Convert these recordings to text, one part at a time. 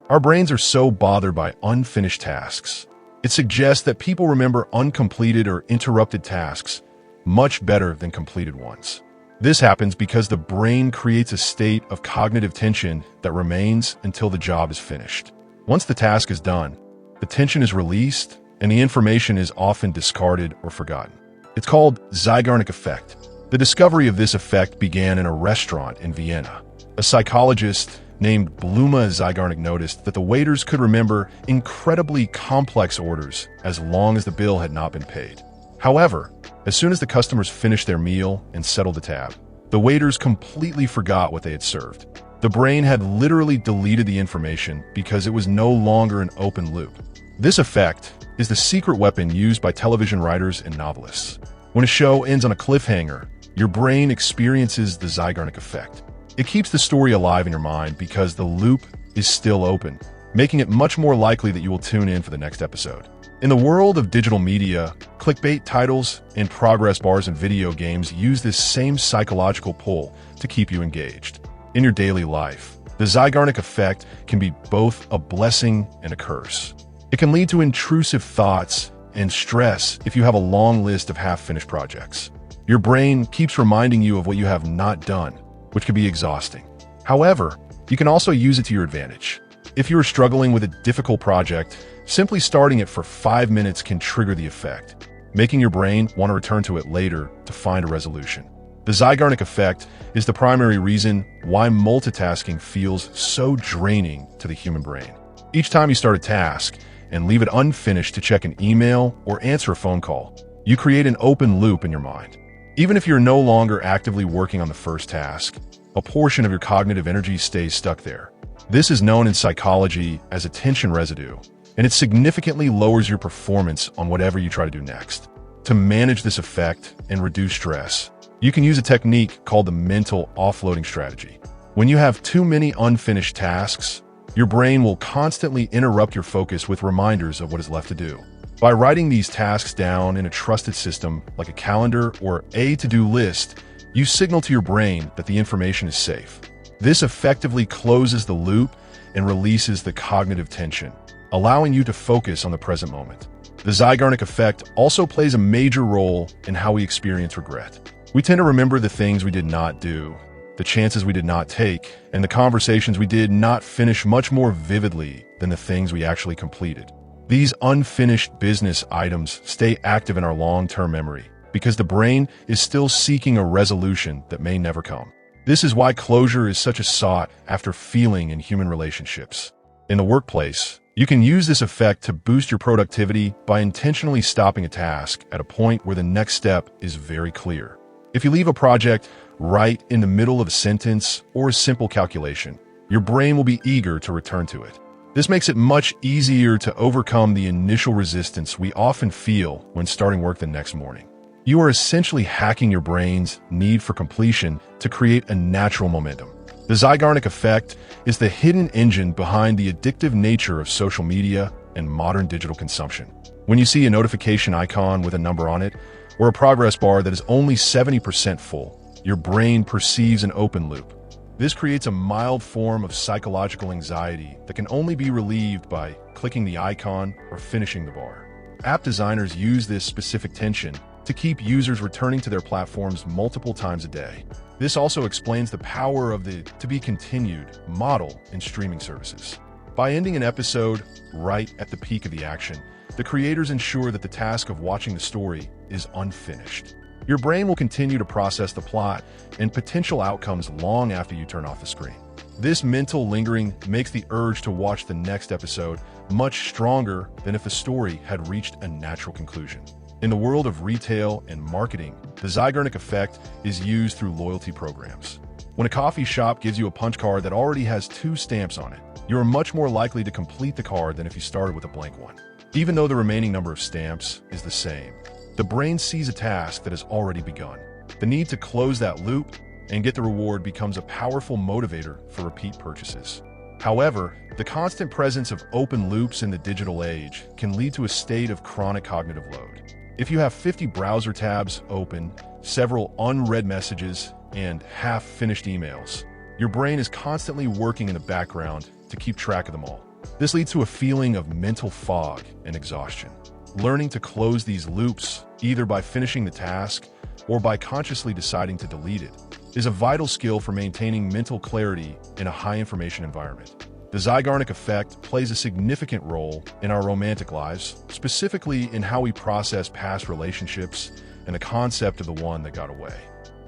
Our brains are so bothered by unfinished tasks. It suggests that people remember uncompleted or interrupted tasks much better than completed ones. This happens because the brain creates a state of cognitive tension that remains until the job is finished. Once the task is done, the tension is released and the information is often discarded or forgotten. It's called Zeigarnik effect. The discovery of this effect began in a restaurant in Vienna. A psychologist named Bluma Zeigarnik noticed that the waiters could remember incredibly complex orders as long as the bill had not been paid. However, as soon as the customers finished their meal and settled the tab, the waiters completely forgot what they had served. The brain had literally deleted the information because it was no longer an open loop. This effect is the secret weapon used by television writers and novelists. When a show ends on a cliffhanger, your brain experiences the Zeigarnik effect. It keeps the story alive in your mind because the loop is still open, making it much more likely that you will tune in for the next episode. In the world of digital media, clickbait titles and progress bars in video games use this same psychological pull to keep you engaged. In your daily life, the Zeigarnik effect can be both a blessing and a curse. It can lead to intrusive thoughts and stress if you have a long list of half-finished projects. Your brain keeps reminding you of what you have not done, which can be exhausting. However, you can also use it to your advantage. If you are struggling with a difficult project, simply starting it for 5 minutes can trigger the effect, making your brain want to return to it later to find a resolution. The Zeigarnik effect is the primary reason why multitasking feels so draining to the human brain. Each time you start a task and leave it unfinished to check an email or answer a phone call, you create an open loop in your mind. Even if you're no longer actively working on the first task, a portion of your cognitive energy stays stuck there. This is known in psychology as attention residue, and it significantly lowers your performance on whatever you try to do next. To manage this effect and reduce stress, you can use a technique called the mental offloading strategy. When you have too many unfinished tasks, your brain will constantly interrupt your focus with reminders of what is left to do. By writing these tasks down in a trusted system like a calendar or a to-do list, you signal to your brain that the information is safe. This effectively closes the loop and releases the cognitive tension, allowing you to focus on the present moment. The Zeigarnik effect also plays a major role in how we experience regret. We tend to remember the things we did not do, the chances we did not take, and the conversations we did not finish much more vividly than the things we actually completed. These unfinished business items stay active in our long-term memory because the brain is still seeking a resolution that may never come. This is why closure is such a sought-after feeling in human relationships. In the workplace, you can use this effect to boost your productivity by intentionally stopping a task at a point where the next step is very clear. If you leave a project right in the middle of a sentence or a simple calculation, your brain will be eager to return to it. This makes it much easier to overcome the initial resistance we often feel when starting work the next morning. You are essentially hacking your brain's need for completion to create a natural momentum. The Zeigarnik effect is the hidden engine behind the addictive nature of social media and modern digital consumption. When you see a notification icon with a number on it, or a progress bar that is only 70% full, your brain perceives an open loop. This creates a mild form of psychological anxiety that can only be relieved by clicking the icon or finishing the bar. App designers use this specific tension to keep users returning to their platforms multiple times a day. This also explains the power of the to-be-continued model in streaming services. By ending an episode right at the peak of the action, the creators ensure that the task of watching the story is unfinished. Your brain will continue to process the plot and potential outcomes long after you turn off the screen. This mental lingering makes the urge to watch the next episode much stronger than if the story had reached a natural conclusion. In the world of retail and marketing, the Zeigarnik effect is used through loyalty programs. When a coffee shop gives you a punch card that already has 2 stamps on it, you are much more likely to complete the card than if you started with a blank one. Even though the remaining number of stamps is the same, the brain sees a task that has already begun. The need to close that loop and get the reward becomes a powerful motivator for repeat purchases. However, the constant presence of open loops in the digital age can lead to a state of chronic cognitive load. If you have 50 browser tabs open, several unread messages, and half-finished emails, your brain is constantly working in the background to keep track of them all. This leads to a feeling of mental fog and exhaustion. Learning to close these loops, either by finishing the task or by consciously deciding to delete it, is a vital skill for maintaining mental clarity in a high-information environment. The Zeigarnik effect plays a significant role in our romantic lives, specifically in how we process past relationships and the concept of the one that got away.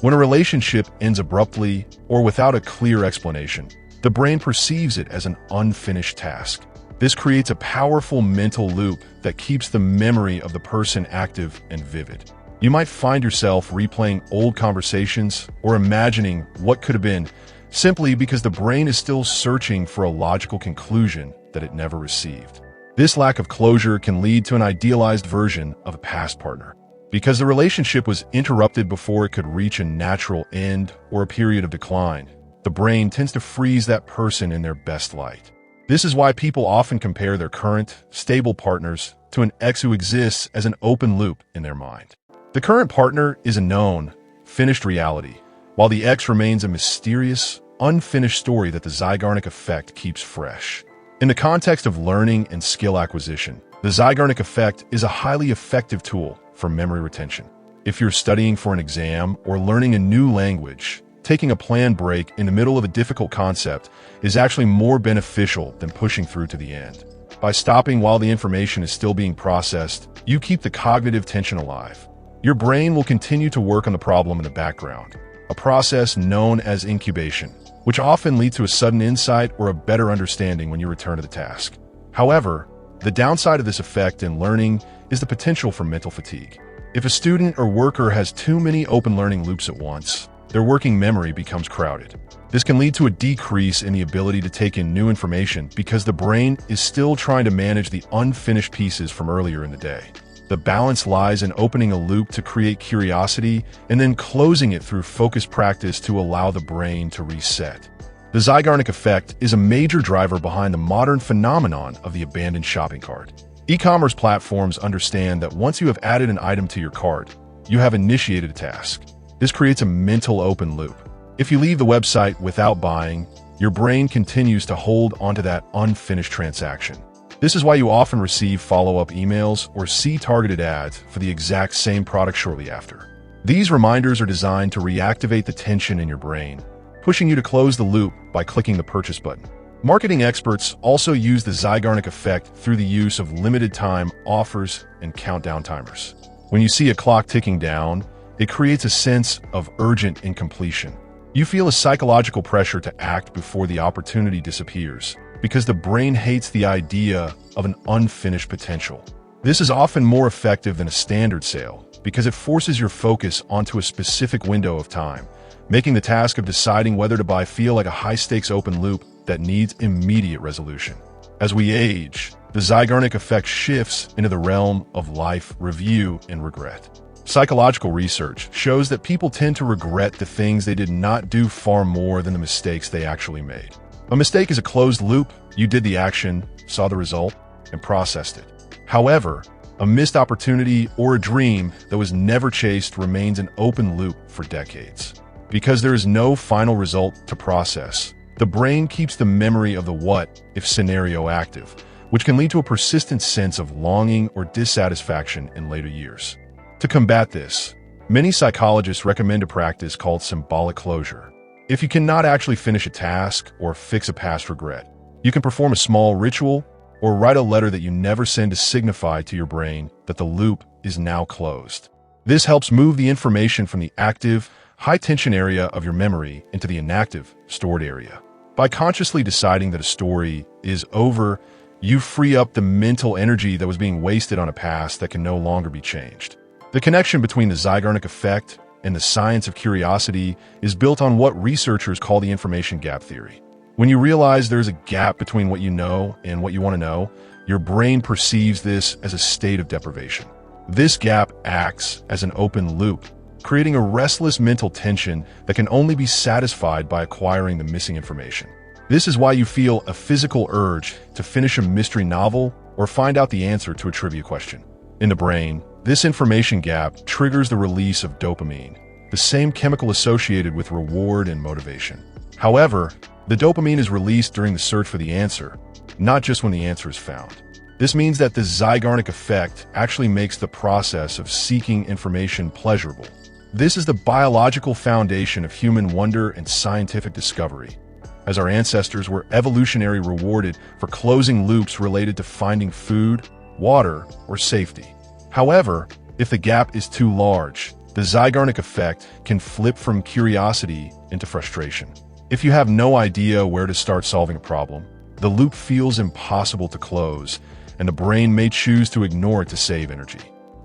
When a relationship ends abruptly or without a clear explanation, the brain perceives it as an unfinished task. This creates a powerful mental loop that keeps the memory of the person active and vivid. You might find yourself replaying old conversations or imagining what could have been, simply because the brain is still searching for a logical conclusion that it never received. This lack of closure can lead to an idealized version of a past partner. Because the relationship was interrupted before it could reach a natural end or a period of decline, the brain tends to freeze that person in their best light. This is why people often compare their current, stable partners to an ex who exists as an open loop in their mind. The current partner is a known, finished reality, while the ex remains a mysterious, unfinished story that the Zeigarnik effect keeps fresh. In the context of learning and skill acquisition, the Zeigarnik effect is a highly effective tool for memory retention. If you're studying for an exam or learning a new language, taking a planned break in the middle of a difficult concept is actually more beneficial than pushing through to the end. By stopping while the information is still being processed, you keep the cognitive tension alive. Your brain will continue to work on the problem in the background, a process known as incubation, which often leads to a sudden insight or a better understanding when you return to the task. However, the downside of this effect in learning is the potential for mental fatigue. If a student or worker has too many open learning loops at once, their working memory becomes crowded. This can lead to a decrease in the ability to take in new information because the brain is still trying to manage the unfinished pieces from earlier in the day. The balance lies in opening a loop to create curiosity and then closing it through focused practice to allow the brain to reset. The Zeigarnik effect is a major driver behind the modern phenomenon of the abandoned shopping cart. E-commerce platforms understand that once you have added an item to your cart, you have initiated a task. This creates a mental open loop. If you leave the website without buying, your brain continues to hold onto that unfinished transaction. This is why you often receive follow-up emails or see targeted ads for the exact same product shortly after. These reminders are designed to reactivate the tension in your brain, pushing you to close the loop by clicking the purchase button. Marketing experts also use the Zeigarnik effect through the use of limited-time offers and countdown timers. When you see a clock ticking down, it creates a sense of urgent incompletion. You feel a psychological pressure to act before the opportunity disappears, because the brain hates the idea of an unfinished potential. This is often more effective than a standard sale because it forces your focus onto a specific window of time, making the task of deciding whether to buy feel like a high-stakes open loop that needs immediate resolution. As we age, the Zeigarnik effect shifts into the realm of life review and regret. Psychological research shows that people tend to regret the things they did not do far more than the mistakes they actually made. A mistake is a closed loop. You did the action, saw the result, and processed it. However, a missed opportunity or a dream that was never chased remains an open loop for decades. Because there is no final result to process, the brain keeps the memory of the what-if scenario active, which can lead to a persistent sense of longing or dissatisfaction in later years. To combat this, many psychologists recommend a practice called symbolic closure. If you cannot actually finish a task or fix a past regret, you can perform a small ritual or write a letter that you never send to signify to your brain that the loop is now closed. This helps move the information from the active, high-tension area of your memory into the inactive, stored area. By consciously deciding that a story is over, you free up the mental energy that was being wasted on a past that can no longer be changed. The connection between the Zeigarnik effect and the science of curiosity is built on what researchers call the information gap theory. When you realize there's a gap between what you know and what you want to know, your brain perceives this as a state of deprivation. This gap acts as an open loop, creating a restless mental tension that can only be satisfied by acquiring the missing information. This is why you feel a physical urge to finish a mystery novel or find out the answer to a trivia question. In the brain, this information gap triggers the release of dopamine, the same chemical associated with reward and motivation. However, the dopamine is released during the search for the answer, not just when the answer is found. This means that the Zeigarnik effect actually makes the process of seeking information pleasurable. This is the biological foundation of human wonder and scientific discovery, as our ancestors were evolutionarily rewarded for closing loops related to finding food, water, or safety. However, if the gap is too large, the Zeigarnik effect can flip from curiosity into frustration. If you have no idea where to start solving a problem, the loop feels impossible to close, and the brain may choose to ignore it to save energy.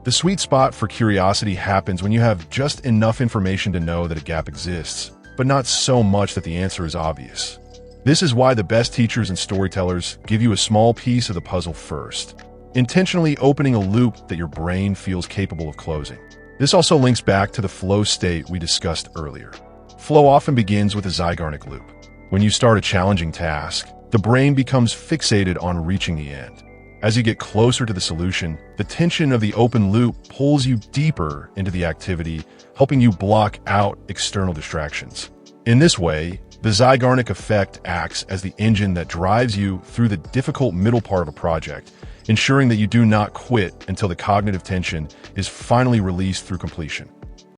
The sweet spot for curiosity happens when you have just enough information to know that a gap exists, but not so much that the answer is obvious. This is why the best teachers and storytellers give you a small piece of the puzzle first, intentionally opening a loop that your brain feels capable of closing. This also links back to the flow state we discussed earlier. Flow often begins with a Zeigarnik loop. When you start a challenging task, the brain becomes fixated on reaching the end. As you get closer to the solution, the tension of the open loop pulls you deeper into the activity, helping you block out external distractions. In this way, the Zeigarnik effect acts as the engine that drives you through the difficult middle part of a project, ensuring that you do not quit until the cognitive tension is finally released through completion.